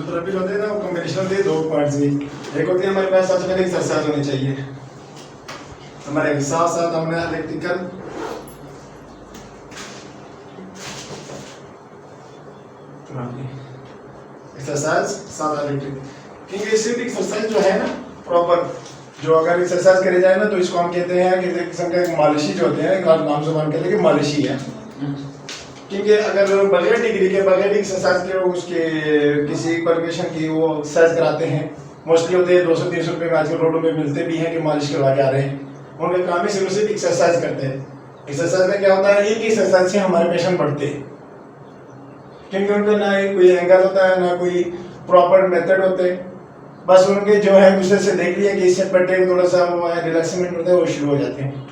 Physiotherapy होते हैं ना, वो कॉम्बिनेशन होती है दो पार्ट्स की। एक होती है हमारे पास सबसे पहले एक्सरसाइज होनी चाहिए हमारे साथ साथ हमने इलेक्ट्रिकल एक्सरसाइज साथ इलेक्ट्रिक, क्योंकि सिर्फ एक्सरसाइज जो है ना प्रॉपर, जो अगर एक्सरसाइज करे जाए ना तो इसको हम कहते हैं कि एक किस्म के मालिशी जो होते हैं, नाम जुबान कहते हैं कि मालिशी है। क्योंकि अगर बगैर डिग्री के बगैर एक्सरसाइज के उसके किसी प्रोफेशन की वो एक्सरसाइज कराते हैं, मोस्टली होते हैं 200-300 रुपये में आजकल रोडों में मिलते भी हैं कि मालिश करवा के आ रहे हैं, उनका काम ही सिर्फ एक्सरसाइज करते हैं। एक्सरसाइज में क्या होता है, एक एक्सरसाइज से हमारे पेशेंट बढ़ते हैं, क्योंकि उनका ना कोई एंगल होता है ना कोई प्रॉपर मेथड होते हैं, बस उनके जो है दूसरे से देख लिया कि इससे पट्टे थोड़ा सा वो है रिलैक्समेंट होता है, वो शुरू हो जाते हैं।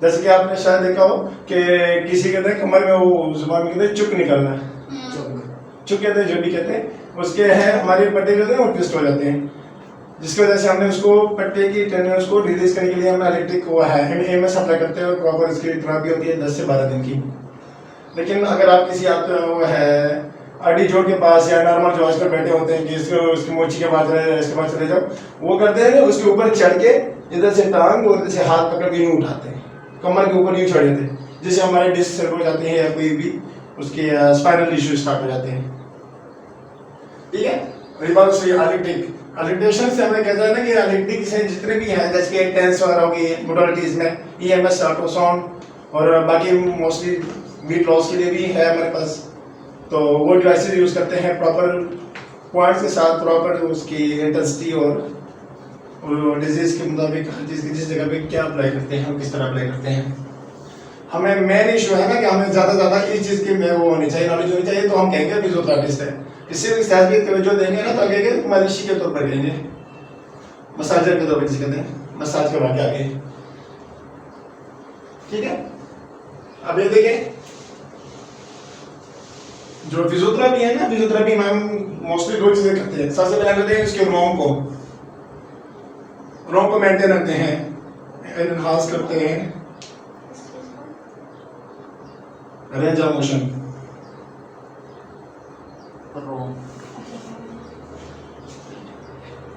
जैसे कि आपने शायद देखा हो कि किसी कहते हैं कमर में वो जुबान में कहते हैं चुक निकलना, चुक कहते हैं जो भी कहते हैं, उसके हैं हमारे पट्टे जो होते हैं वो ट्विस्ट हो जाते हैं, जिसकी वजह से हमने उसको पट्टे की टेंडन को रिलीज करने के लिए हमने इलेक्ट्रिक वो है एमएस अप्लाई करते हैं और प्रॉपर इसकी थेरेपी होती है 10 से 12 दिन की। लेकिन अगर आप किसी आपका वो है अडी जोड़ के पास या नॉर्मल जो आजकल बैठे होते हैं कि इसको उसकी मोची के पास रहे इसके पास चले जाओ, वो करते हैं उसके ऊपर चढ़ के इधर से टांग और इधर से हाथ पकड़ के यूँ उठाते हैं, कमर के ऊपर यूँ चढ़े थे, जिससे हमारे डिस्क सेट हो जाते हैं या कोई भी उसके स्पाइनल इश्यू स्टार्ट हो जाते हैं। ठीक है, एलिक्टेशन से हमें कहता है ना कि एलिक्टिक से जितने भी हैं जैसे कि टेंस वगैरह होगी मोडालिटीज में ईएमएस अल्ट्रासाउंड और बाकी मोस्टली वेट लॉस के लिए भी है हमारे पास, तो वो डिवाइसेस यूज करते हैं प्रॉपर पॉइंट्स के साथ, प्रॉपर उसकी इंटेंसिटी और डिजीज के मुताबिक जिस जगह पे क्या अप्लाई करते हैं और किस तरह अप्लाई करते हैं। हमें मेन इशू है ना कि हमें ज़्यादा इस चीज़ की में वो होनी चाहिए, नॉलेज होनी चाहिए, तो हम कहेंगे फिजियोथेरेपिस्ट है, इससे एक्सरसाइज की तवज्जो देंगे ना तो कहेंगे मालिशी के तौर पर कहेंगे, मसाजर के तौर पर जिसे कहते हैं, मसाज करवा के आगे। ठीक है, अब ये देखें जो फिजियोथेरेपी है ना, फिजियोथेरेपी में हम मोस्टली दो चीजें करते हैं। सबसे पहले करते हैं इसके रोम को मेंटेन रखते हैं, एनहांस करते हैं, रेंज ऑफ मोशन,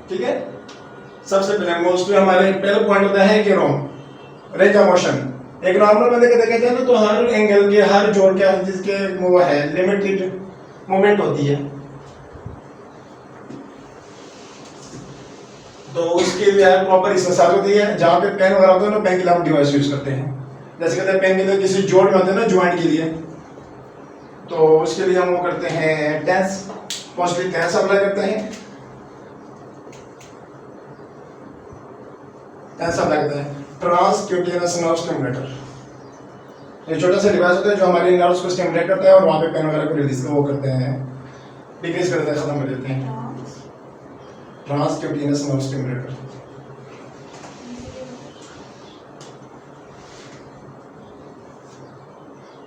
ठीक है। सबसे पहले मोस्टली हमारे पहला पॉइंट होता है कि रोम रेंज ऑफ मोशन। एक नॉर्मल बंदे के देखे जाए ना तो हर एंगल के हर जोड़ के जिसके वो है लिमिटेड मूवमेंट होती है, तो उसके लिए प्रॉपर एक्सरसाइज होती है। जहाँ पे पेन वगैरह होता है ना, पेन के लिए हम डिवाइस यूज करते हैं, जैसे कहते हैं पेन के लिए किसी जोड़ में होते हैं ना ज्वाइंट के लिए, तो उसके लिए हम वो करते हैं टेंस, मोस्टली टेंस अप्लाई करते हैं, टेंस अप्लाई करते हैं। ट्रांसक्यूटेनियस नर्व स्टिमुलेटर, ये छोटा सा डिवाइस होता है जो हमारे नर्व्स को स्टिमुलेट करता है और वहाँ पे पेन वगैरह को रिलीज वो करते हैं, डिक्रीज करते हैं, खत्म कर देते हैं। Transcutaneous nerve stimulator.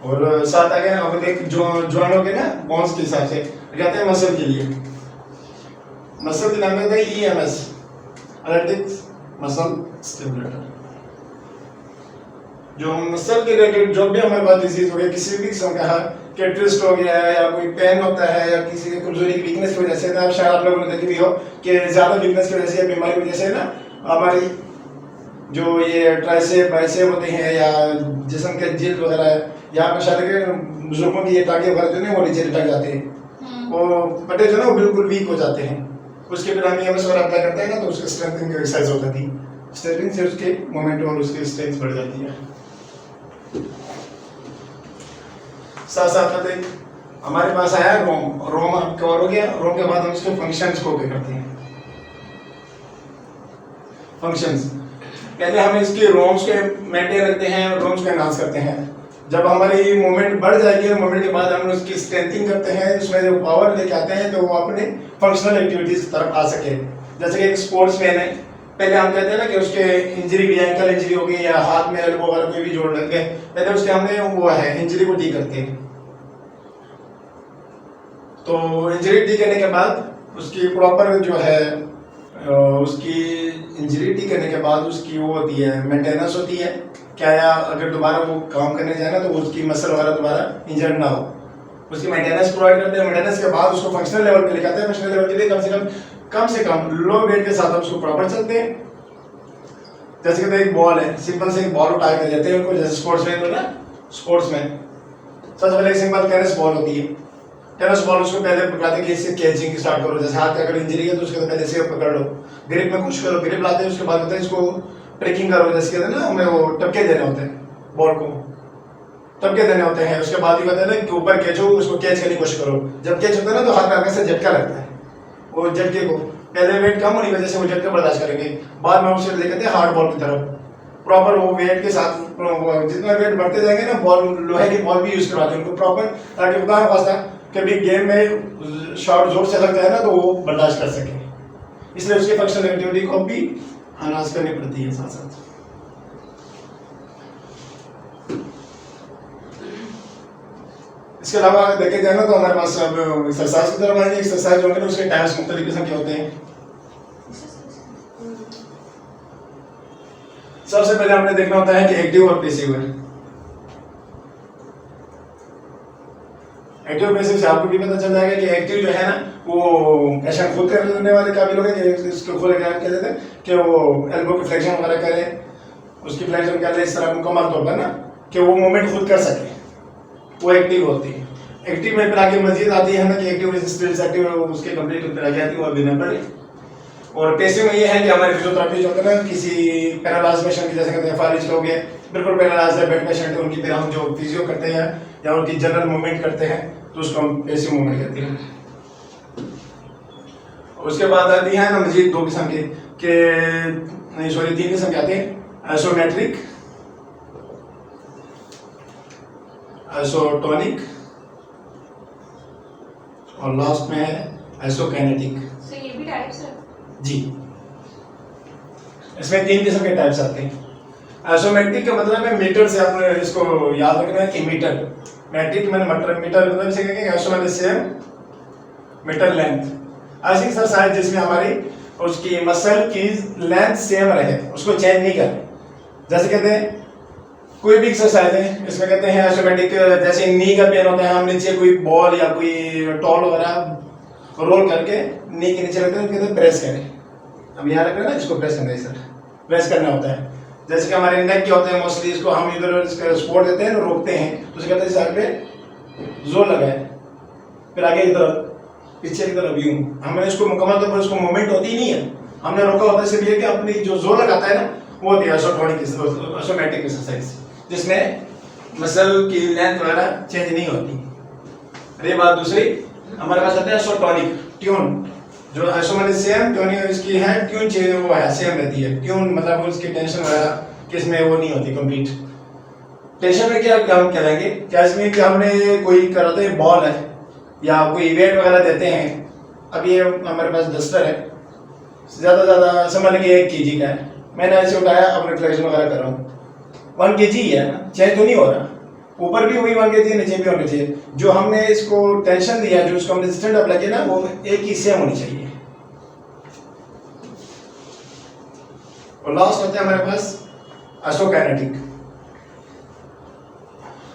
और साथ आगे हम एक ज्वाइन हो गए ना बोन्स के हिसाब से कहते हैं मसल के लिए, मसल के नाम है ईएमएस, इलेक्ट्रिक मसल स्टिमुलेटर। जो मसल के रिलेटेड जो भी हमारे पास डिजीज हो गया, किसी भी किस्म का है, कि ट्विस्ट हो गया है या कोई पेन होता है या किसी की कमजोरी की वीकनेस की वजह से ना, शायद आप लोगों ने देखी भी हो कि ज्यादा वीकनेस की वजह से या बीमारी की वजह से ना हमारी जो ये ट्राइसेप बाइसेप होते हैं या जिस्म के जिल्द वगैरह है, यहाँ पे शायद के बुजुर्गों की ये टांगे वगैरह जो है वो नीचे लटक जाते हैं, वो पट्टे जो ना वो बिल्कुल वीक हो जाते हैं। उसके बिना हम ईएमएस वगैरह अप्लाई करते हैं ना तो उसके स्ट्रेंथनिंग की एक्सरसाइज होती थी, स्ट्रेंथनिंग से उसके मोमेंट और उसकी स्ट्रेंथ बढ़ जाती है। साथ साथ में हमारे पास आया रोम कवर हो गया। रोम के बाद हम इसके फंक्शंस को भी करते हैं। फंक्शंस पहले हम इसके रोम्स के मेंटेन रखते हैं, रोम्स को एनहांस करते हैं। जब हमारी मूवमेंट बढ़ जाएगी, मूवमेंट के बाद हम उसकी स्ट्रेंथिंग करते हैं, उसमें जो पावर लेके आते हैं तो वो अपने फंक्शनल एक्टिविटीज की तरफ आ सके। जैसे कि एक स्पोर्ट्समैन है, पहले हम कहते हैं ना कि उसके इंजरी भी, एंकल इंजरी हो गई या हाथ में एल्बो वगैरह कोई भी जोड़ लग गए, पहले उसके हमने वो है इंजरी को ठीक करते हैं। तो इंजरी ठीक करने के बाद उसकी प्रॉपर जो है उसकी इंजरी ठीक करने के बाद उसकी वो होती है मेंटेनेंस होती है, क्या या अगर दोबारा वो काम करने जाए ना तो उसकी मसल वगैरह दोबारा इंजर्ड ना हो, उसकी मेंटेनेंस प्रोवाइड करते हैं। मेंटेनेंस के बाद उसको फंक्शनल लेवल पे लेकर आते हैं। फंक्शनल लेवल के लिए कम से कम लो वेट के साथ हम उसको प्रॉपर चलते हैं। जैसे कि एक बॉल है, सिंपल से एक बॉल उठा के देते हैं उनको, जैसे स्पोर्ट्स में तो ना, स्पोर्ट्स में सबसे पहले एक सिंपल टेनिस बॉल होती है। टेनिस बॉल उसको पहले पकड़ाते कि इससे कैचिंग स्टार्ट करो। जैसे हाथ का अगर इंजरी है तो उसके पहले से पकड़ लो, ग्रिप में कुछ करो, ग्रिप लाते हैं। उसके बाद कहते हैं इसको ट्रेकिंग करो, जैसे कहते हैं ना हमें वो टपके देने होते हैं, बॉल को टपके देने होते हैं। उसके बाद ये कहते हैं ना कि ऊपर कैचो, उसको कैच करने की कोशिश करो। जब कैच होता है ना तो हाथ में हल्का सा झटका लगता है, वो झटके को पहले वेट कम होने की वजह से वो झटका बर्दाश्त करेंगे। बाद में उसे लेकर के हार्ड बॉल की तरफ प्रॉपर वो वेट के साथ, जितना वेट बढ़ते जाएंगे ना, बॉल लोहे की बॉल भी यूज करवाते हैं उनको प्रॉपर, ताकि खुदा खास्ता कभी गेम में शॉट जोर से लग जाए ना तो वो बर्दाश्त कर सके। इसलिए उसकी फंक्शनल एक्टिविटी को भी अनाज करनी पड़ती है साथ साथ। इसके अलावा देखे जाए ना तो हमारे पास अब एक्सरसाइज की तरफ आएंगे। एक्सरसाइज होंगे तो उसके टाइप्स मुख्तलिफ किस्म के होते हैं। सबसे पहले हमने देखना होता है कि एक्टिव और पैसिव है। एक्टिव पैसिव से आपको भी पता चल जाएगा कि एक्टिव जो है ना वो पेशेंट खुद करने वाले काबिल हो गए कि इसको खुद क्या कहते हैं कि वो एल्बो की फ्लेक्शन वगैरह करे, उसकी फ्लेक्शन कर ले इस तरह मुकम्मल तौर पर ना कि वो मूवमेंट खुद कर सके, वो एक्टिव होती है। एक्टिव में फिर आगे मजीद आती है ना कि एक्टिव स्किल्स एक्टिव उसके कंप्लीट फिर आगे आती है वो अभी न पड़े। और पैसिव में ये है कि हमारे फिजियोथेरेपी जो होता है ना, किसी पैरालाइज पेशेंट की, जैसे कहते हैं फारिज हो गए, बिल्कुल पैरालाइज है, बेड पेशेंट है, उनकी फिर हम जो फिजियो करते हैं या उनकी जनरल मूवमेंट करते हैं तो उसको हम पैसिव मूवमेंट कहते हैं। उसके बाद आती है ना मजीद दो किस्म के नहीं सॉरी 3 किस्म के आते हैं, आइसोमेट्रिक, आइसोटोनिक और लास्ट में है आइसोकाइनेटिक। सो ये भी टाइप्स है जी। इसमें 3 किस्म के टाइप्स आते हैं। आइसोमेट्रिक का मतलब है मीटर से, आपने इसको याद रखना है कि मीटर, मैट्रिक मैंने मीटर मतलब इसे कहेंगे आइसो मतलब सेम मीटर लेंथ। ऐसी एक्सरसाइज जिसमें हमारी उसकी मसल की लेंथ सेम रहे, उसको चेंज नहीं करें। जैसे कहते हैं कोई भी एक्सरसाइज है, इसमें कहते हैं आइसोमेट्रिक, जैसे नी का पेन होता है, हम नीचे कोई बॉल या कोई टॉल वगैरह रोल करके नी के नीचे रखते हैं, कहते हैं प्रेस करें। अब यहाँ रख रहे हैं ना, इसको प्रेस करना है, सर प्रेस करना होता है। जैसे कि हमारे नेक के होते हैं मोस्टली, इसको हम इधर सपोर्ट देते हैं, रोकते हैं, तो उसे कहते हैं साइड पे जोर लगाए, फिर आगे की तरफ, पीछे की तरफ यूं। हमने इसको मुकम्मल तौर पर उसको मूवमेंट होती ही नहीं है, हमने रोका होता है सिर्फ ये कि अपनी जो जोर लगाता है ना वो होती है आइसोमेट्रिक एक्सरसाइज, जिसमें मसल की लेंथ वगैरह चेंज नहीं होती। ये बात दूसरी हमारे पास आता है आइसोटोनिक, ट्यून, जो आइसोमेट्रिक सेम ट्यूनिंग इसकी है, ट्यून चेंज वो है सेम रहती है। ट्यून मतलब उसकी टेंशन वगैरह किसमें वो नहीं होती कंप्लीट। टेंशन में क्या हम कहेंगे, क्या इसमें कि हमने कोई कराते हैं बॉल है या कोई वेट वगैरह देते हैं। अब ये हमारे पास डस्टर है, ज़्यादा समझ लीजिए 1 kg का है, मैंने ऐसे उठाया, अपने फ्लेक्शन वगैरह कर रहा हूँ, 1 kg है ना, चेंज तो नहीं हो रहा, ऊपर भी वही 1 kg, नीचे भी होना चाहिए। जो हमने इसको टेंशन दिया, जो उसको हमने रेजिस्टेंट अप्लाई किया ना, वो एक ही सेम होनी चाहिए। और लास्ट होता है हमारे पास आइसोकाइनेटिक।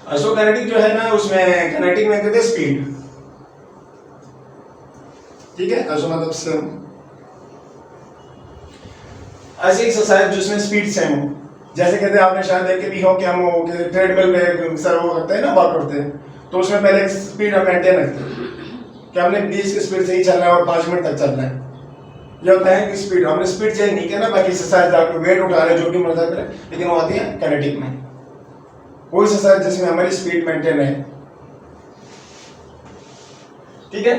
आइसोकाइनेटिक जो है ना, उसमें काइनेटिक में कहते हैं स्पीड, ठीक है, आइसो मतलब सेम। ऐसी एक्सरसाइज जिसमें स्पीड सेम हो, जैसे कहते हैं आपने शायद देखे भी हो कि हम ट्रेडमिल में सर वो करते हैं ना, वर्क करते हैं, तो उसमें पहले स्पीड हम मेंटेन रखते हैं कि हमने 20 की स्पीड से ही चलना है और 5 मिनट तक चलना है। ये होता है कि स्पीड, हमने स्पीड चेंज नहीं किया ना, बाकी एक्सरसाइज आप वेट उठा रहे हैं जो भी मर्जी करें, लेकिन वो आती है काइनेटिक में, वो एक्सरसाइज जिसमें हमारी स्पीड मेंटेन है, ठीक है।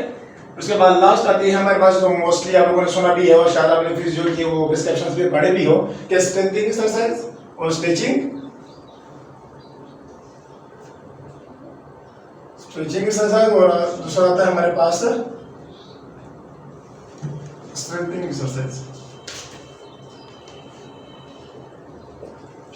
उसके बाद लास्ट आती है हमारे पास, जो मोस्टली आप लोगों ने सुना भी है और शायद आपने फिजियो की वो प्रिस्क्रिप्शंस भी पढ़े भी हो, कि स्ट्रेंथनिंग एक्सरसाइज और स्ट्रेचिंग एक्सरसाइज, और दूसरा आता है हमारे पास स्ट्रेंथनिंग एक्सरसाइज,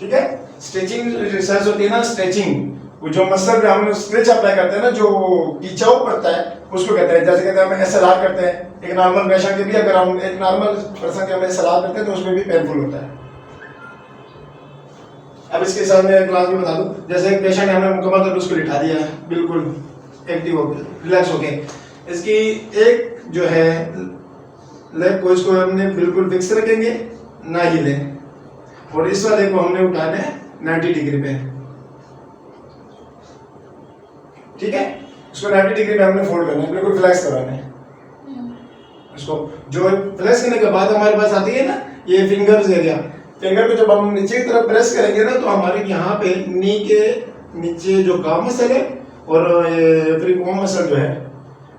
ठीक है। स्ट्रेचिंग एक्सरसाइज होती है ना, स्ट्रेचिंग, वो जो मसल पे हम स्ट्रेच अप्लाई करते हैं ना, जो खिंचाव पड़ता है उसको कहते हैं। जैसे कहते हैं हम एसएलआर करते हैं, एक नॉर्मल पेशेंट के भी, अगर हम एक नॉर्मल पर्सन के हम एसएलआर करते हैं तो उसमें भी पेनफुल होता है। अब इसके साथ मैं क्लास में बता दूं, जैसे एक पेशेंट हमने मुकम्मल तौर पर उसको लिटा दिया है, बिल्कुल एक्टिव होके रिलैक्स होके। इसकी एक जो है लेग को इसको हमने बिल्कुल फिक्स रखेंगे, ना हिले, और इस वाले को हमने उठाना है 90 डिग्री पे, ठीक है। इसको 90 डिग्री पे हमने फोल्ड करना है, बिल्कुल फ्लैक्स कराना है इसको। जो फ्लैक्स करने के बाद हमारे पास आती है ना ये फिंगर्स एरिया, फिंगर को जब हम नीचे की तरफ प्रेस करेंगे ना, तो हमारे यहाँ पे नी के नीचे जो गाम मसल है और ये फ्रीकोम मसल जो है,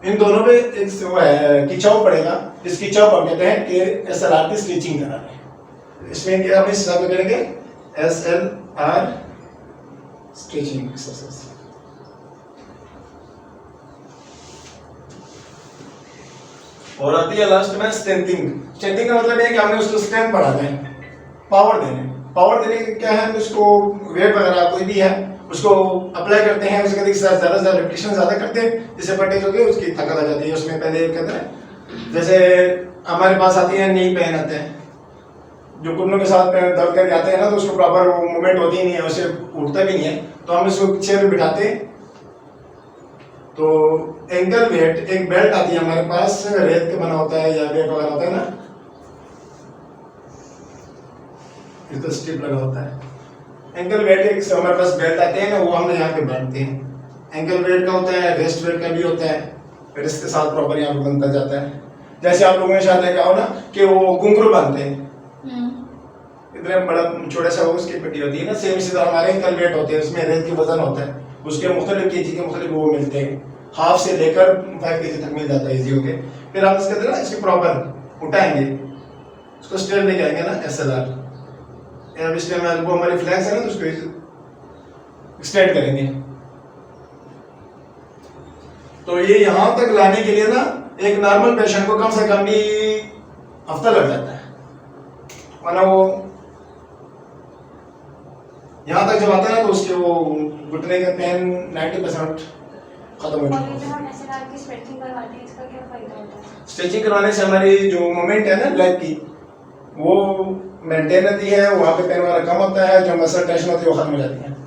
इन दोनों पे एक वो है खिंचाव पड़ेगा। इस खिंचाव को कहते हैं कि SLR की स्टिचिंग कराना। इसमें क्या हम इस हिसाब से करेंगे SLR स्टिचिंग एक्सरसाइज। और आती है लास्ट में स्ट्रेंथिंग। स्ट्रेंथिंग का मतलब है कि हमने उसको स्ट्रेंथ बढ़ाना है, पावर देने के क्या है, उसको वेट वगैरह कोई भी है उसको अप्लाई करते हैं, उसके साथ ज्यादा रिपीटेशन ज्यादा करते हैं, जिससे पट्टी जो है उसकी ताकत आ जाती है। उसमें पहले कहते हैं जैसे हमारे पास आती है नी पेन आते हैं, जो घुटनों के साथ दर्द करके आते हैं ना, तो उसको प्रॉपर मूवमेंट होती ही नहीं है, उसे उठता भी नहीं है, तो हम इसको चेयर पे बिठाते हैं। तो एंकल वेट, एक बेल्ट आती है हमारे पास, रेत के बना होता है या वेट वगैरह होता है ना, इस तो स्ट्रिप लगा होता है। एंकल वेट एक हमारे पास बेल्ट आते हैं ना, वो हम यहाँ पे बांधते हैं। एंकल वेट का होता है, रेस्ट वेट का भी होता है, फिर इसके साथ प्रॉपर यहाँ पे बनता जाता है। जैसे आप लोगों ने शायद देखा हो ना कि वो घुंघरू बांधते हैं, इतने बड़ा छोटा सा उसकी पट्टी होती है ना, सेम इसी तरह हमारे एंकल वेट होते हैं, उसमें रेत की वजन होता है, उसके मुख्तलिफ केजी के मुख्तलिफ वो मिलते हैं, हाफ से लेकर 5 केजी तक मिल जाता है इजी होके। फिर हम इसके अंदर ना इसको प्रॉपर उठाएंगे, उसको स्ट्रेट लेके आएंगे ना SLR, अब इस टाइम एल्बो हमारी फ्लैक्स है ना, तो उसको स्ट्रेट करेंगे। तो ये यहां तक लाने के लिए ना एक नॉर्मल पेशेंट को कम से कम भी हफ्ता लग जाता है, वरना वो यहां तक जब आता है ना तो उसके वो घुटने का पेन 90% खत्म हो चुका है। स्ट्रेचिंग करवाने से हमारी जो मूवमेंट है ना लेग की, वो मेंटेन रहती है, वहां पे पेन वगैरह कम होता है, जो मसल टेंशन होती है वो खत्म हो जाती है।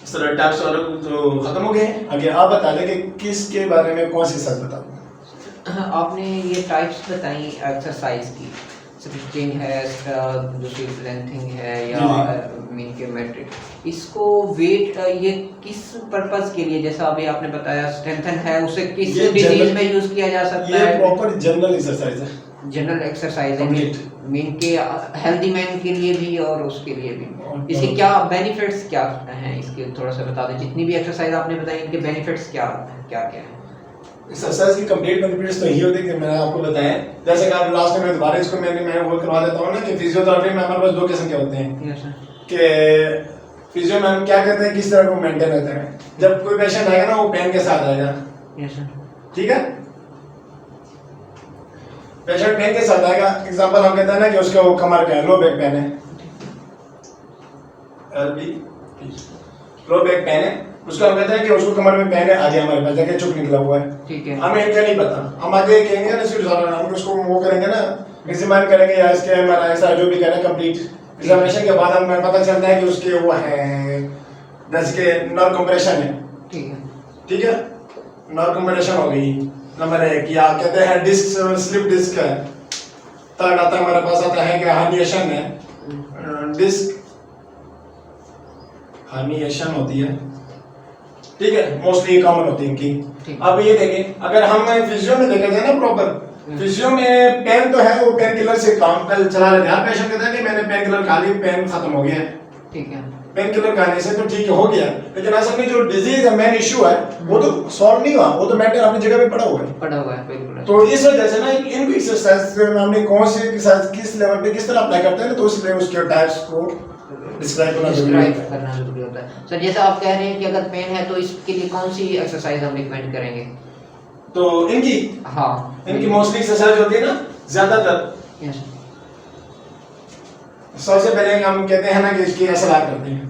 इस तरह टैप्स और जो खत्म हो गए। आगे आप बता दें कि किसके बारे में कौन सी सच बताऊं। आपने ये टाइप्स बताई एक्सरसाइज की, स्ट्रेचिंग है, दूसरी लेंथिंग है या मीन के मेट्रिक, इसको वेट ये किस पर्पस के लिए, जैसा अभी आपने बताया स्ट्रेंथन है, उसे किस डिजीज में यूज किया जा सकता है? ये प्रॉपर जनरल एक्सरसाइज है, जनरल एक्सरसाइज है, मीन के हेल्दी मैन के लिए भी और उसके लिए भी। इसके क्या बेनिफिट्स क्या हैं, इसके थोड़ा सा बता दें। जितनी भी एक्सरसाइज आपने बताई इनके बेनिफिट्स क्या क्या क्या हैं? एक्सरसाइज की कंप्लीट बेनिफिट्स तो यही होते हैं कि मैंने आपको बताया, जैसे कि आप लास्ट में दोबारा इसको मैं वो करवा देता हूँ ना कि फिजियोथेरेपी में हमारे पास 2 किस्म के होते हैं। कि फिजियो में हम क्या कहते हैं, किस तरह को मेंटेन रहता है। जब कोई पेशेंट आएगा ना वो पेन के साथ आएगा, ठीक है, पेशेंट पेन के साथ आएगा। एग्जांपल हम कहते हैं ना कि उसको कमर का लो बैक पेन है, लो बैक पेन है, उसको हम कहते हैं कि उसको कमर में पेन है, आगे हमारे पास जाके चुप निकला हुआ है, ठीक है, हमें इनका नहीं पता, हम आगे कहेंगे ना हम उसको वो करेंगे ना, एग्जामिन करेंगे या इसके MRI ऐसा जो भी करें कंप्लीट एग्जामिनेशन के बाद हमें पता चलता है कि उसके वो है जैसे कि नर्व कंप्रेशन है, ठीक है, नर्व कंप्रेशन हो गई नंबर 1, या कहते हैं डिस्क स्लिप डिस्क है। थर्ड आता है हमारे पास आता है कि हर्निएशन है, डिस्क हर्निएशन होती है, ठीक है, मोस्टली कॉमन होती है इनकी। अब ये देखें, अगर हम फिजियो में देखा जाए ना प्रॉपर, फिजियो में पेन तो है, वो पेन किलर से काम चला लेते हैं। हर पेशेंट कहता है कि मैंने पेन किलर खा ली, पेन खत्म हो गया, ठीक है, पेन किलर खाने से तो ठीक हो गया, लेकिन असल में जो डिजीज है, मेन इशू है, वो तो सॉल्व नहीं हुआ, वो तो मेंटेन अपनी जगह पे पड़ा हुआ है बिल्कुल। तो इस वजह से ना इनको एक्सरसाइज में हमने कौन सी एक्सरसाइज किस लेवल पे किस तरह अप्लाई करते हैं, तो इसलिए उसके टाइप्स को डिस्क्राइब करना जरूरी होता है। सर जैसा आप कह रहे हैं कि अगर पेन है तो इसके लिए कौन सी एक्सरसाइज हम रिकमेंड करेंगे? तो इनकी इनकी मोस्टली एक्सरसाइज होती है ना ज्यादातर, सबसे पहले हम कहते हैं ना कि इसकी SLR करते हैं,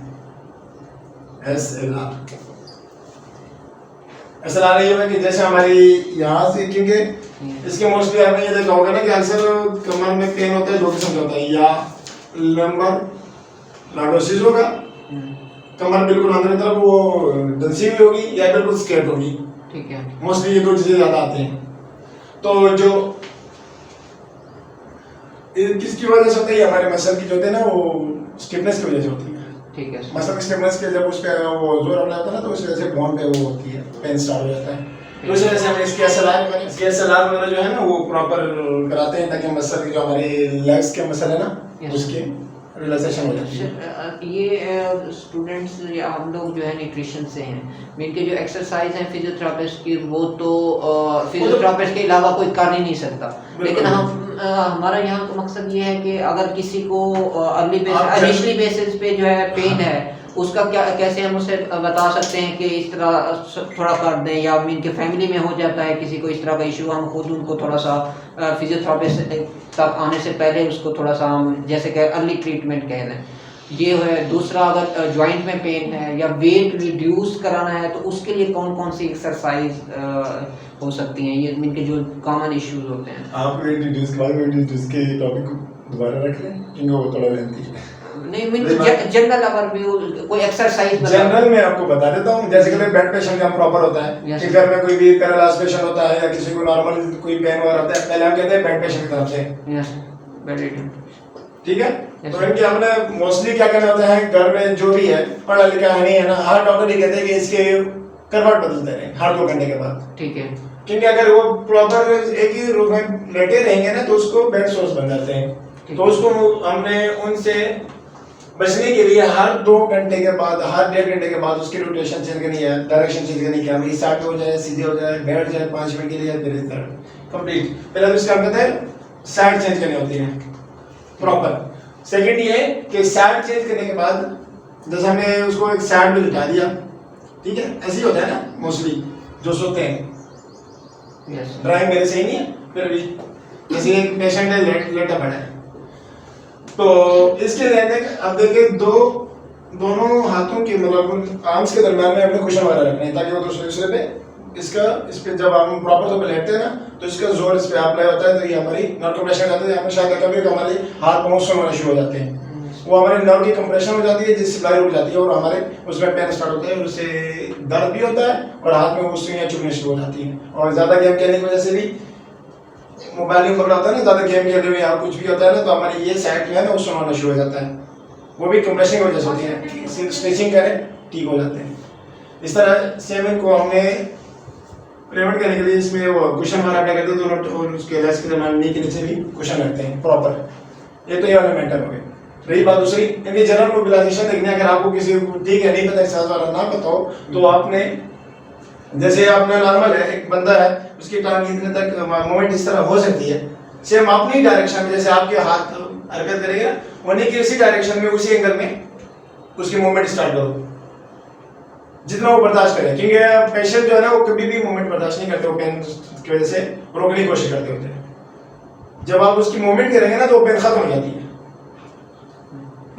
SLR ये है कि जैसे हमारी यहाँ से, क्योंकि इसके मोस्टली आपने ये देखा होगा ना कि अक्सर कमर में पेन होता है 2 किस्म का होता है, या लंबर लॉर्डोसिस होगा, कमर बिल्कुल अंदर की तरफ वो डंसी हुई होगी या बिल्कुल स्ट्रेट होगी। ठीक है। मोस्टली ये दो चीजें ज्यादा आती हैं। तो जो ये किसकी वजह से होता है, हमारे मसल की जो होती है ना वो स्टिफनेस की वजह से होती है। ठीक है। मसल की स्टिफनेस के जब उस पे वो जोर अप्लाई होता है ना तो उस वजह से बोन पे वो होती है, पेन स्टार्ट हो जाता है। तो इस वजह से हम इसके एसएलआर वगैरह जो है ना वो प्रॉपर कराते हैं ताकि मसल की जो हमारे लेग्स के मसल है ना उसके रिलैक्सेशन हो जाती है। ये स्टूडेंट्स या हम लोग जो है न्यूट्रिशन से हैं, इनके जो एक्सरसाइज हैं फिजियोथेरापिस्ट की वो तो फिजियोथेरापिस्ट के अलावा कोई कर ही नहीं सकता, लेकिन हम हमारा यहाँ का मकसद ये है कि अगर किसी को इनिशियली बेसिस पे जो है पेन है उसका क्या कैसे हम उसे बता सकते हैं कि इस तरह थोड़ा कर दें, या इनके फैमिली में हो जाता है किसी को इस तरह का इशू, हम खुद उनको थोड़ा सा फिजियोथेरापिस्ट तक आने से पहले उसको थोड़ा सा हम जैसे कि अर्ली ट्रीटमेंट कह लें, ये है। दूसरा अगर जॉइंट में पेन है या वेट रिड्यूस कराना है तो उसके लिए कौन कौन सी एक्सरसाइज हो सकती हैं, ये इनके जो कॉमन इश्यूज होते हैं। आप वेट रिड्यूस के बाद वेट रिड्यूस के टॉपिक को दोबारा रख लें क्योंकि वो थोड़ा लेंथी है। नहीं मीन जनरल अगर भी कोई एक्सरसाइज जनरल में आपको बता देता हूँ, जैसे कि बेड पेशेंट का प्रॉपर होता है कि घर में कोई भी पैरालाइज पेशेंट होता है या किसी को नॉर्मल कोई पेन वगैरह होता है, पहले हम कहते हैं बेड पेशेंट की तरफ से, ठीक है। तो इनके हमने मोस्टली क्या कहना होता है, घर में जो भी है पढ़ा लिखा है नहीं है ना, हर डॉक्टर ये कहते हैं कि इसके करवट बदलते रहे हर 2 घंटे के बाद, ठीक है। क्योंकि अगर वो प्रॉपर एक ही रूम में लेटे रहेंगे ना तो उसको बेड सोर्स बन जाते हैं। तो उसको हमने उनसे बचने के लिए हर 2 घंटे के बाद, हर 1.5 घंटे के बाद उसकी रोटेशन चेंज करनी है, डायरेक्शन चेंज करनी है, हमारी स्टार्ट हो जाए, सीधे हो जाए, बैठ जाए 5 मिनट के लिए, फिर इधर कंप्लीट। पहले तो इसका कहते हैं साइड चेंज करनी होती है प्रॉपर। सेकंड ये कि साइड चेंज करने के बाद जैसे हमने उसको एक साइड में लिटा दिया, ठीक है, ऐसे ही होता है ना मोस्टली जो सोते हैं। ड्राइंग मेरे से ही नहीं है, फिर भी जैसे एक पेशेंट है लेटा पड़ा है तो इसके रहने अब देखिए दोनों हाथों के मतलब आर्म्स के दरम्यान में अपने कुशन वाला रखने हैं ताकि वो दूसरे पे इस पे जब हम प्रॉपर तौर पे लेटते हैं ना तो इसका जोर इस पे अप्लाई होता है तो ये हमारी नर्व कंप्रेशन जाती है। यहाँ पे शायद कभी हमारे हाथ पाँव सुन होना शुरू हो जाते हैं, वो हमारे नर्व की कंप्रेशन हो जाती है जिससे सप्लाई रुक जाती है और हमारे उसमें पेन स्टार्ट होता है और उससे दर्द भी होता है और हाथ में वो सुइयां चुभने शुरू हो जाती है। और ज्यादा गेम खेलने की वजह से भी मोबाइल में पकड़ा होता है ना, ज्यादा गेम खेलते हुए या कुछ भी होता है ना तो हमारी ये साइड जो है ना वो सुनाना शुरू हो जाता है, वो भी कंप्रेशन की वजह से होती है। स्ट्रेचिंग करें ठीक हो जाते हैं। इस तरह सेम इनको हमने प्रिवेंट करने के लिए इसमें वो कुशन हमारा अप्लाई करते हैं दोनों और उसके लेस के दरम्यान नी के नीचे भी कुशन रखते हैं प्रॉपर। ये तो ये वाला मेंटेन हो गए। रही बात दूसरी, इनकी जनरल मोबिलाइजेशन देखने, अगर आपको किसी ठीक है नहीं पता एक्सरसाइज वाला ना पता हो तो आपने जैसे आपने नॉर्मल है एक बंदा है उसकी टांग इतने तक मूवमेंट इस तरह हो सकती है, सेम अपनी डायरेक्शन में जैसे आपके हाथ हरकत करेगा वहीं की उसी डायरेक्शन में उसी एंगल में उसकी मूवमेंट स्टार्ट करो जितना वो बर्दाश्त करे, क्योंकि पेशेंट जो है ना वो कभी भी मूवमेंट बर्दाश्त नहीं करते, वो पेन की वजह से रोकने की कोशिश करते होते हैं। जब आप उसकी मूवमेंट करेंगे ना तो वो पेन खत्म हो जाती है।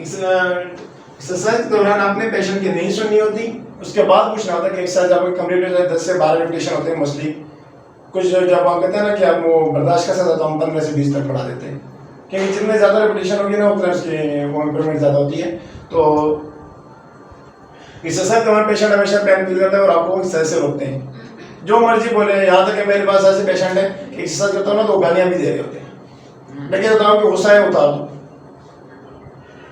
एक्सरसाइज के दौरान आपने पेशेंट की नहीं सुननी होती, उसके बाद पूछना होता है कि एक्सरसाइज आपको कंप्लीट हो जाए 10 से 12 रेपिटेशन होते हैं मोस्टली। कुछ जब हम कहते हैं ना कि आप वो बर्दाश्त कर सकते तो हम 15 से 20 तक बढ़ा देते हैं, क्योंकि जितने ज़्यादा रेपिटेशन होगी ना उतना उसकी वो इंप्रूवमेंट ज़्यादा होती है। तो एक्सरसाइज के दौरान पेशेंट हमेशा पेन फील करता है और आपको एक्सरसाइज से रोकते हैं। जो मर्जी बोले, यहाँ तक कि मेरे पास ऐसे पेशेंट है एक्सरसाइज करता हूँ ना तो गालियाँ भी दे रहे होते हैं, लेकिन बताओ कि गुस्सा है उतार दो,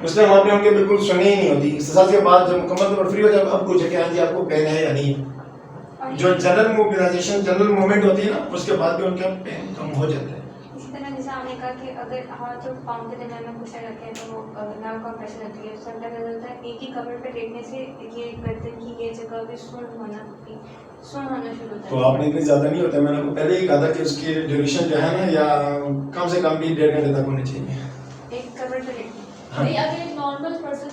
उसने वहाँ पे उनके बिल्कुल सुनी ही नहीं होती। एक्सरसाइज के बाद जब मुकम्मल तौर पर फ्री हो जाए अब पूछे कि हाँ जी आपको पेन है या नहीं। जो जनरल मोबिलाइजेशन जनरल मूवमेंट होती है ना उसके बाद भी उनका पेन कम हो जाता है। इसी तरह जैसे आपने कहा कि अगर हाथ और पाँव के दरमियान में कुशन रखें तो वो नर्व कंप्रेशन होती है, समटाइम ऐसा होता है एक ही कवर पे लेटने से ये गर्दन की ये जगह भी सुन होना शुरू होता है। तो आपने इतनी ज्यादा नहीं होता, मैंने आपको पहले ही कहा था कि उसकी ड्यूरेशन जो है ना या कम से कम भी 1.5 घंटे तक होनी चाहिए एक कवर पे लेटने। नहीं, अगर एक नॉर्मल पर्सन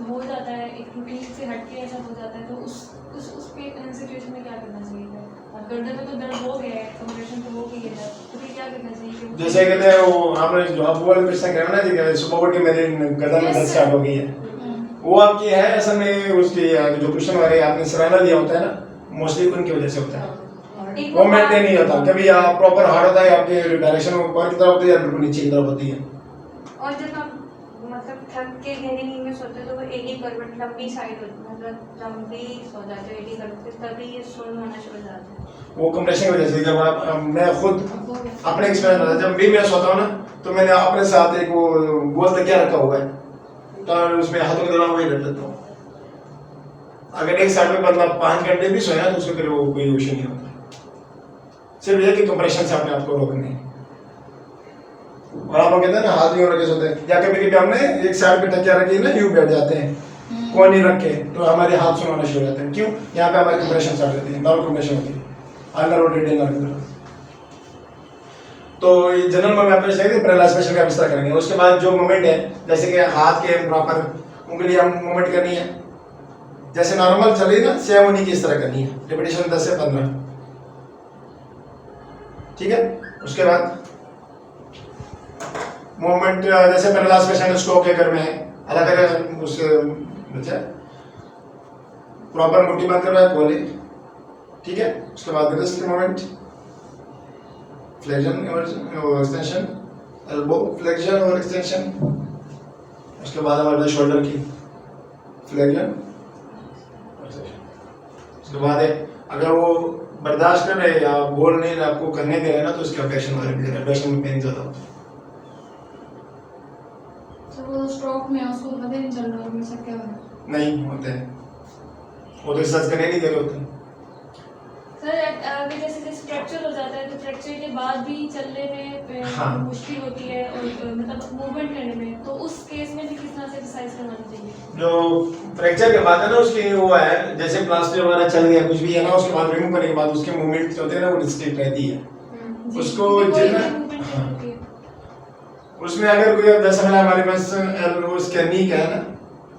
हो जाता है एक रूटीन से हटके ऐसा हो जाता है तो उस सिचुएशन में क्या करना चाहिए? गर्दन में तो दर्द हो गया है, कंप्रेशन तो हो गई है, तो फिर क्या करना चाहिए? जैसे कहते हैं वो आपने जो आप वाले क्वेश्चन करा ना कि सुबह उठ के मेरे गर्दन में दर्द स्टार्ट हो गई है, वो आपकी है असल में उसकी जो क्वेश्चन वाले आपने सराहना दिया होता है ना मोस्टली उनकी वजह से होता है। वो मेंटेन नहीं होता, कभी आप प्रॉपर हार्ड होता है आपके डायरेक्शन ऊपर की तरफ होती है या बिल्कुल नीचे की तरफ होती है। और जब आप मतलब थक के गहरी नींद में सोते तो वो एक ही करवट लंबी साइड होती है, मतलब लंबी सो जाते एक ही करवट, तभी ये सुन्न होना शुरू हो जाता है। वो कंप्रेशन की वजह से जब मैं खुद अपने एक्सपीरियंस होता है, जब भी मैं सोता हूँ ना तो मैंने अपने साथ एक वो गोल तकिया रखा हुआ है, तो उसमें हाथों के दौरान वही रख लेता हूँ। अगर एक साइड में बंदा 5 घंटे भी सोया तो उसको फिर वो कोई इशू नहीं होता, सिर्फ ये कि कंप्रेशन से अपने आप को रोकने हैं। और आप लोग कहते हैं ना हाथ यूं रखे सोते हैं, या कभी कभी हमने एक साइड पे तकिया रखी ना यूं बैठ जाते हैं कोनी रख के, तो हमारे हाथ सुनाना शुरू हो जाते हैं। क्यों? यहाँ पे हमारी कंप्रेशन स्टार्ट होती है, नर्व कंप्रेशन होती है अंदर रोटेटिंग नर्व की तरफ। तो ये जनरल में आपने चाहिए पहला स्पेशल का विस्तार करेंगे। उसके बाद जो मूवमेंट है, जैसे कि हाथ के प्रॉपर उंगली हम मूवमेंट करनी है, जैसे नॉर्मल चल रही ना सेम उन्हीं की इस तरह करनी है, रिपीटेशन 10 से 15, ठीक है। उसके बाद मूवमेंट जैसे पैरालाइज पेशेंट स्ट्रोक के घर में है, अलग अलग उस बच्चा प्रॉपर मुट्ठी बंद कर रहा है खोले, ठीक है। उसके बाद रिस्ट मूवमेंट, फ्लेक्शन और एक्सटेंशन, एल्बो फ्लेक्शन और एक्सटेंशन। उसके बाद हमारे पास शोल्डर की फ्लेक्शन, उसके बाद है अगर वो बर्दाश्त कर रहे या बोल नहीं रहे, आपको करने दे रहे ना, तो उसके ऑपरेशन वाले भी दे रहे, ऑपरेशन में पेन ज़्यादा होता है। तो वो स्ट्रोक में उसको पता नहीं चल रहा है सब क्या हो रहा है। नहीं होते हैं, वो तो एक्सरसाइज करने नहीं दे रहे होते हैं। सर अगर जैसे जैसे फ्रैक्चर हो जाता है तो फ्रैक्चर के बाद भी चलने में हाँ। मुश्किल होती है और मतलब मूवमेंट करने में, तो उस केस में भी किस तरह से एक्सरसाइज करवानी चाहिए? जो फ्रैक्चर के बाद है ना उसकी वो है, जैसे प्लास्टर वगैरह चल गया कुछ भी है ना, उसके बाद रिमूव करने के बाद उसके मूवमेंट होते हैं ना वो रिस्ट्रिक्ट रहती है। जी, उसको क्योंकि कोई जितना- भी movement नहीं होती है। उसमें अगर कोई जैसे मैंने हमारे पास उसके नी का है ना,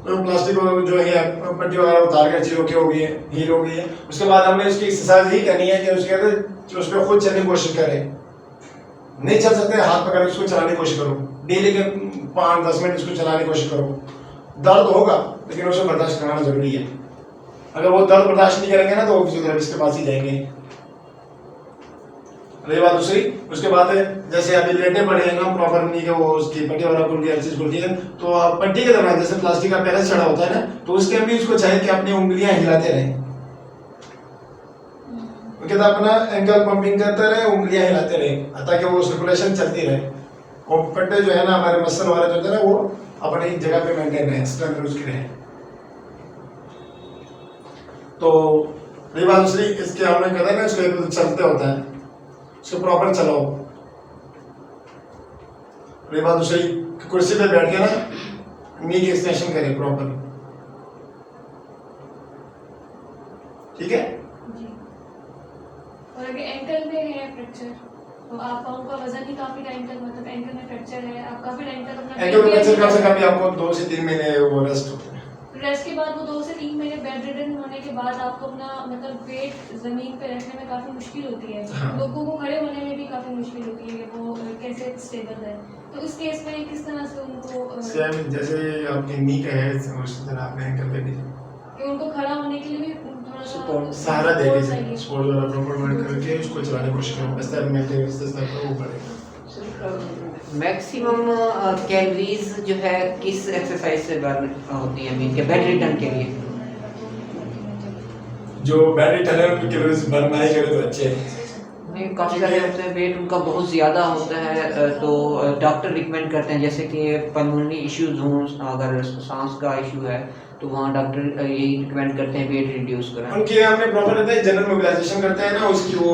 तो प्लास्टिक जो है पट्टी वगैरह उतार कर चीज ओके हो गई है, हील हो गई है, उसके बाद हमने उसकी एक्सरसाइज ही करनी है कि उसके अंदर उस पर खुद चलने की कोशिश करें। नहीं चल सकते हाथ पकड़ के उसको चलाने की कोशिश करो, डेली के 5-10 मिनट उसको चलाने की कोशिश करो। दर्द होगा लेकिन उसे बर्दाश्त करना जरूरी है। अगर वो दर्द बर्दाश्त नहीं करेंगे ना तो वो फिजियोथेरेपिस्ट के पास ही जाएंगे। रही बात दूसरी, उसके बाद जैसे अभी लेटे पड़े हैं ना प्रॉपर नहीं कि वो उसकी पट्टी वगैरह खुल गई, हर चीज खुल गई है, तो आप पट्टी के दौरान जैसे प्लास्टिक का पैलेस चढ़ा होता है ना, तो उसके भी उसको चाहिए कि अपनी उंगलियां हिलाते रहें, कहता अपना एंकल पंपिंग करते रहे, उंगलियां हिलाते रहे, ताकि वो सर्कुलेशन चलती रहे और पट्टे जो है ना हमारे मसल वगैरह जो होते हैं ना वो अपनी जगह पे मेंटेन रहे, स्ट्रेंथ उसकी रहे। तो रही बात दूसरी, इसके हमने कहते हैं ना इसको चलते होता है, उसको प्रॉपर चलाओ। रही बात दूसरी, कुर्सी पे बैठ के ना नी की एक्सटेंशन करें प्रॉपर, ठीक है। जी। और अगर एंकल में है फ्रैक्चर तो आप पाँव का वजन ही काफी टाइम तक, मतलब एंकल में फ्रैक्चर है आप काफी टाइम तक अपना एंकल फ्रैक्चर कम से कम भी आपको 2 से 3 महीने वो रेस्ट होता है। रेस्ट के बाद वो 2 से 3 महीने बेड रिडन होने के बाद आपको अपना मतलब वेट जमीन पे रखने में काफी मुश्किल होती है। हाँ। लोगों को खड़े होने में भी काफी मुश्किल होती है कि वो कैसे स्टेबल है, तो उस केस में किस तरह से उनको सेम जैसे आपकी नी का है उसी तरह आपने एंकल पे भी कि उनको खड़ा होने के लिए भी थोड़ा सा सहारा दे support दीजिए, चाहिए। स्पोर्ट वाला प्रॉपर वर्क करके उसको चलाने की कोशिश करो, इस तरह मेंटेन इस तरह वो बढ़ेगा। मैक्सिमम कैलोरीज जो है किस एक्सरसाइज से बर्न होती है मीन के बेड रिटर्न के लिए? जो बैटरी टनल की कैलोरीज बर्न नहीं करे तो अच्छे है। नहीं, काफ़ी सारे होते हैं वेट उनका बहुत ज़्यादा होता है, तो डॉक्टर रिकमेंड करते हैं जैसे कि पल्मोनरी इश्यूज हों, अगर सांस का इशू है तो वहाँ डॉक्टर यही रिकमेंड करते हैं वेट रिड्यूस करें। उनके हमने प्रॉपर रहता है जनरल मोबिलाइजेशन करते हैं ना, उसकी वो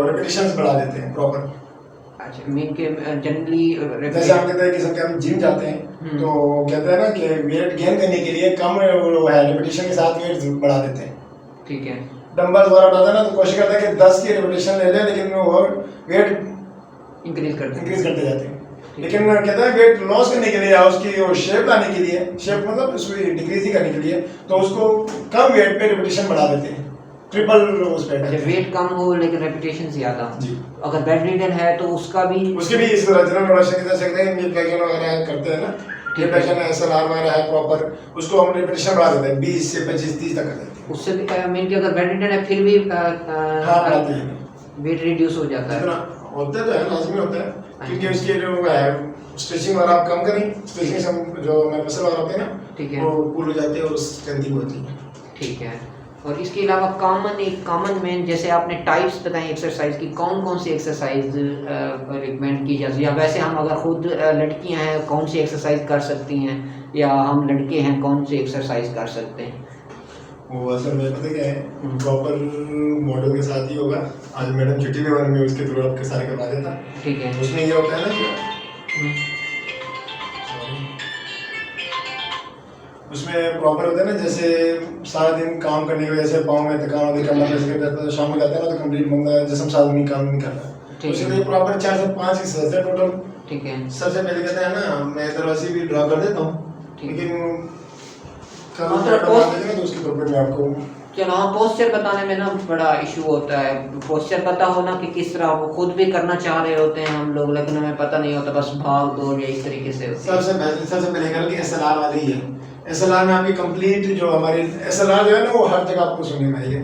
रेपिटेशंस बढ़ा देते हैं प्रॉपर। अच्छा, मीन के जनरली जैसे हम कहते हैं कि हम जिम जाते हैं तो कहते हैं ना कि वेट गेन करने के लिए कम वो है रेपिटेशन के साथ वेट बढ़ा देते हैं, ठीक है। डंबल द्वारा उठाते हैं ना तो कोशिश करते हैं कि 10 की रेपिटेशन ले लें, लेकिन वो वेट इंक्रीज करते हैं। इंक्रीज करते जाते हैं। लेकिन कहते हैं वेट लॉस करने के लिए या उसकी वो शेप लाने के लिए, शेप मतलब उसको डिक्रीज ही करने के लिए, तो उसको कम वेट पे रेपिटेशन बढ़ा देते हैं, ट्रिपल उस पे। अच्छा, वेट कम हो लेकिन रेपिटेशन ज़्यादा। जी। अगर बेड रिडन है तो उसका भी उसके भी इस तरह जनरल नोशन की सकते हैं, मील फ्लेक्शन वगैरह करते हैं ना, फ्लेक्शन एसएलआर वगैरह है प्रॉपर, उसको हम रेपिटेशन बढ़ा देते हैं 20 से 25-30 तक कर देते हैं। उससे भी मीन के अगर बेड रिडन है फिर भी हाँ बढ़ाते हैं, वेट रिड्यूस हो जाता है। जितना होता है तो है लाजमी होता है, क्योंकि उसके जो वो है स्ट्रेचिंग और आप कम करें, स्ट्रेचिंग से जो मसल और होते हैं ठीक ना है। वो पुल हो जाते हैं और स्ट्रेंथ होती है। ठीक है। और इसके अलावा कॉमन में जैसे आपने टाइप्स बताई एक्सरसाइज की, कौन कौन सी एक्सरसाइज रिकमेंड की जाती है, या वैसे हम अगर खुद लड़कियां हैं कौन सी एक्सरसाइज कर सकती हैं, या हम लड़के हैं कौन सी एक्सरसाइज कर सकते हैं? वो असल में पता क्या है, प्रॉपर मॉडल के साथ ही होगा। आज मैडम छुट्टी पे बने, मैं उसके थ्रू आपके सारे करवा देता। ठीक है। उसमें ये होता है ना कि उसमें प्रॉपर होता है ना, जैसे सारा दिन काम करने की वजह से पाँव में थकान होती है, कमर में से जाता है, शाम में जाता है ना तो कंप्लीट बंदा जिसम साथ में काम नहीं कर रहा। तो उसके लिए प्रॉपर 4 से 5 एक्सरसाइज है टोटल। ठीक है। सबसे पहले कहते हैं ना, मैं दरवाजे भी ड्रा कर देता हूँ, लेकिन कल तो उसके ऊपर मैं आपको चलो हाँ, पोस्चर बताने में ना बड़ा इशू होता है। पोस्चर पता होना कि किस तरह, वो खुद भी करना चाह रहे होते हैं हम लोग, लेकिन हमें पता नहीं होता, बस भाग दौड़ या इस तरीके से होती है। सबसे पहले कर कि एसएलआर वाली ही है। एसएलआर में आपकी कंप्लीट जो हमारी एसएलआर जो है ना वो हर जगह आपको सुनने में आएगी।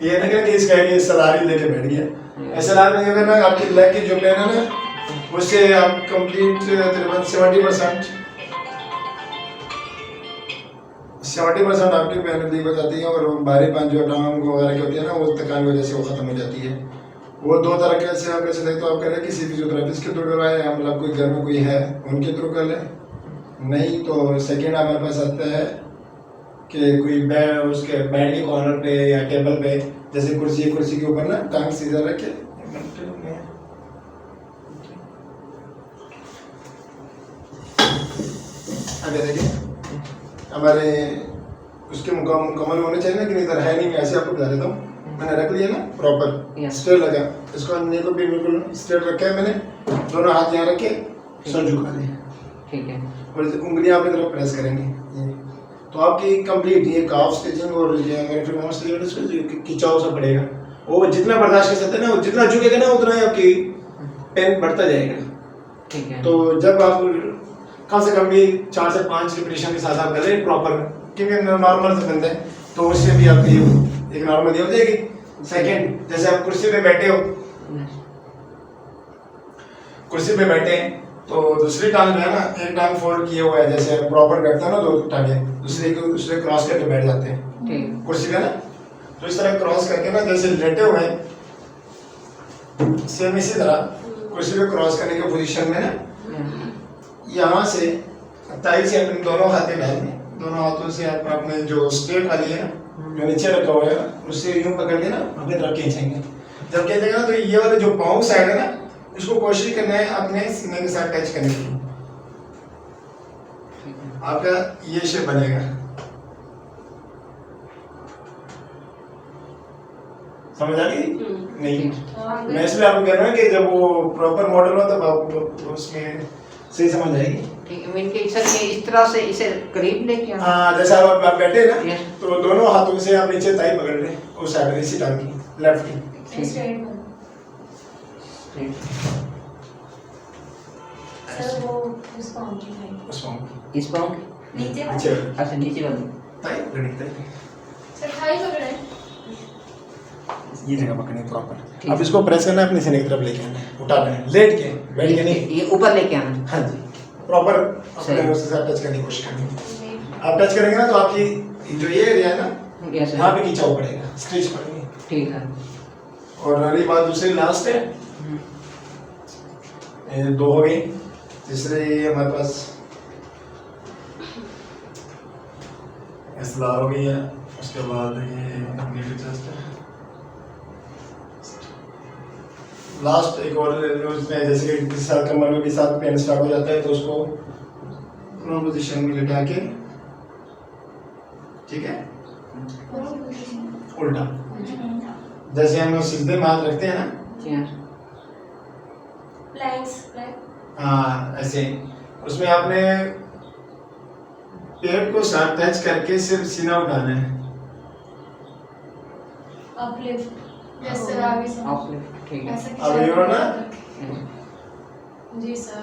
ये ना कि इसका एसएलआर ही लेके बैठ गया। एसएलआर में ये ना आपकी लेग की जो पेन है ना उससे आप कंप्लीट तकरीबन 70% आपकी पेन रिलीव हो जाती है, और भारी पान जो टांग वगैरह की होती है ना वो थकान की वजह से वो खत्म हो जाती है। वो 2 तरह से आप कैसे देखते हो, आप करें किसी फिजियोथेरेपिस्ट के थ्रू करवाएं, या मतलब कोई घर में कोई है उनके थ्रू कर लें। नहीं तो सेकेंड हमारे पास आता है कि कोई बेड, उसके बेड के कॉर्नर पे या टेबल पे, जैसे कुर्सी के ऊपर ना टांग सीधा रखे, आगे देखिए हमारे उसके मुकम्मल होने चाहिए ना, कि इधर है नहीं, मैं ऐसे आपको बता देता हूँ। मैंने रख लिया ना प्रॉपर स्ट्रेट लगा, इसको नीचे को भी बिल्कुल स्ट्रेट रखा है मैंने, दोनों हाथ यहाँ रखे, सर झुका दिया। ठीक है। और उंगलियां अपनी तरफ प्रेस करेंगे, तो आपकी कंप्लीट ये काफ स्टिचिंग और ये हमारे फिर स्टिचिंग इसको खिंचाव सा पड़ेगा। वो जितना बर्दाश्त कर सकते हैं ना, वो जितना झुकेगा ना उतना ही आपकी पेन बढ़ता जाएगा। ठीक है। तो जब आप कम से कम भी 4 से 5 रिपीटेशन के साथ आप करें प्रॉपर, क्योंकि नॉर्मल से बनते हैं तो उससे भी आपकी एक नॉर्मल हो जाएगी। सेकंड, जैसे आप कुर्सी पे बैठे हो, कुर्सी पे बैठे हैं तो दूसरी टांग जो है ना, एक टांग फोल्ड किए हुआ है, जैसे प्रॉपर बैठता है ना 2 टांगे, दूसरे क्रॉस करके बैठ जाते हैं कुर्सी पे ना, तो इस तरह क्रॉस करके ना जैसे लेटे हुए हैं, सेम इसी तरह कुर्सी पे क्रॉस करने के पोजीशन में ना यहाँ से ताई से अपने दोनों हाथें डालेंगे, दोनों हाथों से आप अपने जो स्ट्रेट वाली है जो नीचे रखा हुआ है उससे यूं पकड़ के ना अपनी तरफ खींचेंगे। जब खींचेंगे ना तो ये वाले जो पाँव साइड है ना, इसको कोशिश करना है अपने सीने के साथ टच करने की, आपका ये शेप बनेगा। समझ आ गई? नहीं, मैं इसलिए आपको कह रहा हूँ कि जब वो प्रॉपर मॉडल हो तब आपको उसमें सही समझ आएगी। ठीक है। इनके सर ये इस तरह से इसे करीब लेके हाँ, जैसे आप बैठे ना तो दोनों हाथों से आप नीचे ताई पकड़ लें, उस साइड में इसी टांग की लेफ्ट की। सर वो उस पाँव की है, उस पाँव इस पाँव नीचे नीचे अच्छा नीचे वाली ताई पकड़नी, ताई सर थाई पकड़े, ये जगह पकड़नी प्रॉपर। अब इसको प्रेस करना है, अपने सीने की तरफ लेके आना है, उठाना है, लेट के बैठ के नहीं, ये ऊपर लेके आना। हाँ जी, प्रॉपर अपने उसके साथ टच करने की कोशिश करनी है। आप टच करेंगे ना तो आपकी जो ये एरिया है ना यहाँ पे खिंचाव पड़ेगा, स्ट्रेच पड़ेगी। ठीक है। और रही बात दूसरी लास्ट है, ये 2 हो गई, तीसरे हमारे पास एसएलआर हो गई है, उसके बाद ये नीचे चेस्ट है। लास्ट एक और उसमें जैसे कि किसी साथ कमर में भी साथ पेन स्टार्ट हो जाता है तो उसको प्रोन पोजीशन में लेटा के, ठीक है, उल्टा, जैसे हम सीधे में हाथ रखते हैं ना, हाँ ऐसे, उसमें आपने पेट को साथ टच करके सिर्फ सीना उठाना है, अपलिफ्ट जैसे आगे से अपलिफ्ट। ठीक है। अब ये ना जी सर,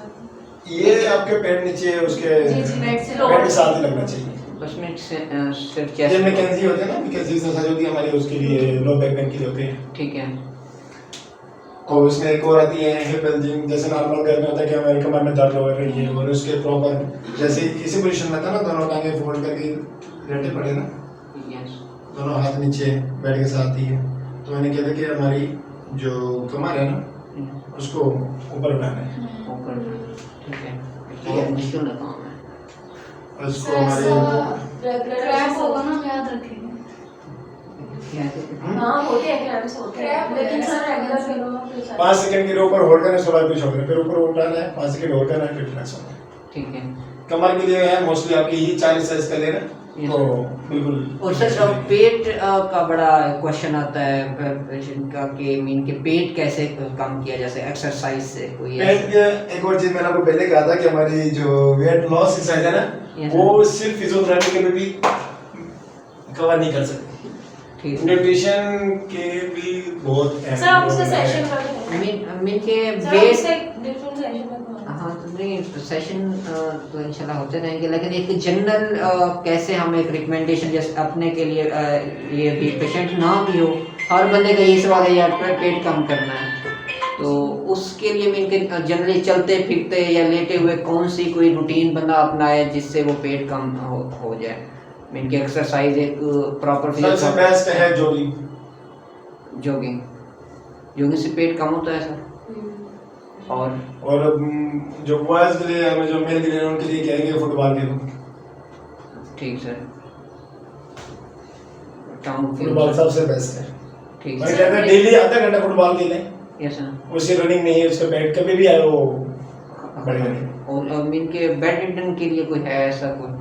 ये आपके पेट नीचे उसके जी जी पेट से पेट के साथ ही लगना चाहिए। उसमें सिर्फ ये चेस्ट मैकेंजी होते हैं ना, मैकेंजी एक्सरसाइज होती है हमारी, उसके लिए लो बैक पेन के लिए होते हैं। ठीक है। तो उसमें एक और आती है हिप बल्जिंग, जैसे नॉर्मल घर में होता है कि हमारे कमर में दर्द हो रही है और उसके प्रॉपर जैसे इसी पोजीशन में था ना, दोनों टांगे फोल्ड करके लेटे पड़े ना, यस दोनों हाथ नीचे बेड के साथ ही है। तो मैंने कहा था कि हमारी जो कमर है ना उसको ऊपर उठाना है, ऊपर, ठीक है, ये मुश्किल ना काम है। और उसको हमारे क्रैम्प होगा ना, याद रखेंगे। हाँ होते हैं क्रैम्प्स होते हैं, लेकिन सर रेगुलर करो। 5 सेकंड के ऊपर होल्ड करना है, उसके बाद कुछ होगा, फिर ऊपर उठाना है, 5 सेकंड होल्ड करना है, फिर रिलैक्स होना है। ठीक है। कमर के लिए है मोस्टली आपकी ही 40 साइज का लेना, तो बिल्कुल। और सर पेट का बड़ा क्वेश्चन आता है पेशेंट का कि मीन के पेट कैसे कम किया जा सकता है एक्सरसाइज से, कोई पेट के एक और चीज मैंने आपको पहले कहा था कि हमारी जो वेट लॉस एक्सरसाइज है Yes, ना, वो सिर्फ फिजियोथेरेपी के भी कवर नहीं कर सकती, ठीक है। न्यूट्रिशन के भी बहुत सर आप उसका सेशन कर रहे हैं, मीन के सर वेट, उसका डिफरेंट सेशन करवा। हाँ तो नहीं सेशन तो इंशाल्लाह होते रहेंगे, लेकिन एक जनरल कैसे हम एक रिकमेंडेशन जैसे अपने के लिए ये भी पेशेंट ना भी हो, हर बंदे का यही सवाल है यार पेट कम करना है, तो उसके लिए मीन के जनरली चलते फिरते या लेटे हुए कौन सी कोई रूटीन बंदा अपनाए जिससे वो पेट कम हो जाए, मीन की एक्सरसाइज एक प्रॉपर सबसे बेस्ट है जॉगिंग। जॉगिंग, जॉगिंग से पेट कम होता है सर। और जो बॉयज के लिए हमें जो मेल के लिए उनके लिए क्या है कि फुटबॉल खेलो, ठीक सर, फुटबॉल सबसे बेस्ट है। ठीक मैं है, कहता हूं डेली आधा घंटा फुटबॉल खेलें, यस सर। उससे रनिंग नहीं है, उसका पेट कभी भी आए वो बढ़ेगा नहीं। और मीन के बैडमिंटन के लिए कोई है ऐसा कोई?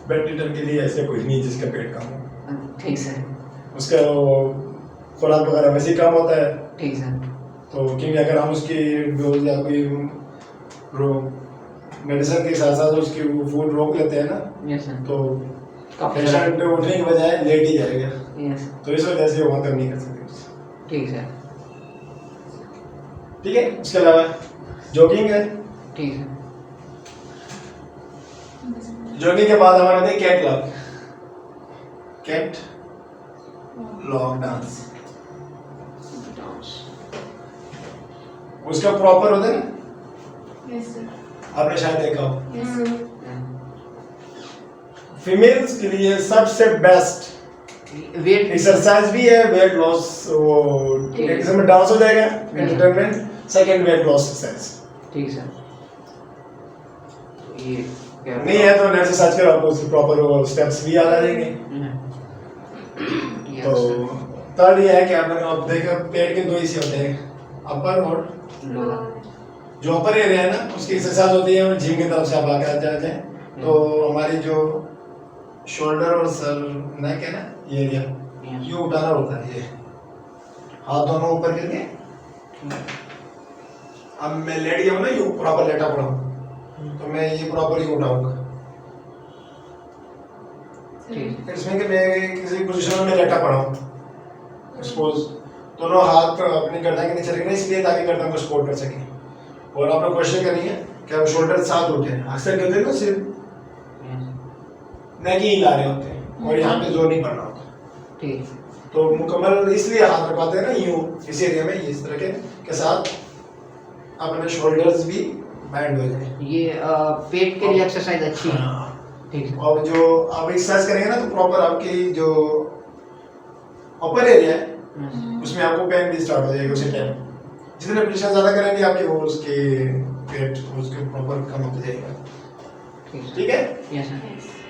बैडमिंटन के लिए ऐसे कोई नहीं जिसका पेट कम हो, ठीक सर, उसका वो खुराक वगैरह वैसे ही कम होता है, ठीक सर, तो क्योंकि अगर हम उसकी डोज या कोई मेडिसिन के साथ साथ उसकी फूड रोक लेते हैं ना, यस सर, तो काफी पेशेंट उठने के बजाय लेट ही जाएगा, यस, तो इस वजह से वो कम नहीं कर सकते। ठीक सर, ठीक है, उसके अलावा जॉगिंग है, ठीक है, जॉगिंग के बाद हमारा होता है catwalk, catwalk dance, उसका प्रॉपर होता है ना, यस सर, आपने शायद देखा हो। Yes sir. फीमेल्स के लिए सबसे बेस्ट वेट एक्सरसाइज भी है, वेट लॉस, वो ठीक है। एक किस्म में डांस हो जाएगा, entertainment, second weight loss exercise. ठीक सर, ये क्या नहीं है तो नेट से सर्च करो, आपको उसके प्रॉपर वो स्टेप्स भी याद आ जाएंगे। यस तो सर, थर्ड ये है कि आप देखो पेट के दो हिस्से होते हैं, अपर और लोअर, जो अपर एरिया है ना उसकी एक्सरसाइज होती है जिम की तरफ से आप आगे आते जाते हैं, तो हमारी जो शोल्डर और सर नेक है ना, ये एरिया ये उठाना होता है, ये हाथ दोनों ऊपर करके, अब मैं लेट गया हूँ ना, ये प्रॉपर लेटा पड़ा हूँ, तो मैं ये प्रॉपर ही उठाऊंगा, ठीक, इसमें कि मैं किसी पोजीशन में लेटा पड़ा हूँ, सपोज दोनों हाथ अपनी गर्दन के नीचे रखने, इसलिए ताकि गर्दन को सपोर्ट कर सके, और आप लोग क्वेश्चन करनी है कि अब शोल्डर साथ उठे, अक्सर कहते हैं ना सिर्फ नेक ही हिला रहे होते हैं और यहाँ पे जोर नहीं पड़ रहा होता, ठीक, तो मुकम्मल इसलिए हाथ रखवाते हैं ना यूं इस एरिया में, इस तरह के साथ अपने शोल्डर्स भी बैंड हो जाए। ये पेट के लिए एक्सरसाइज अच्छी है, हाँ। ठीक है, और जो आप एक्सरसाइज करेंगे ना, तो प्रॉपर आपकी जो अपर एरिया है उसमें आपको पेन भी स्टार्ट हो जाएगी उसी टाइम, जितने प्रेशर ज़्यादा करेंगे आपके वो उसके पेट उसके प्रॉपर कम होता जाएगा। ठीक ठीक है, यस सर।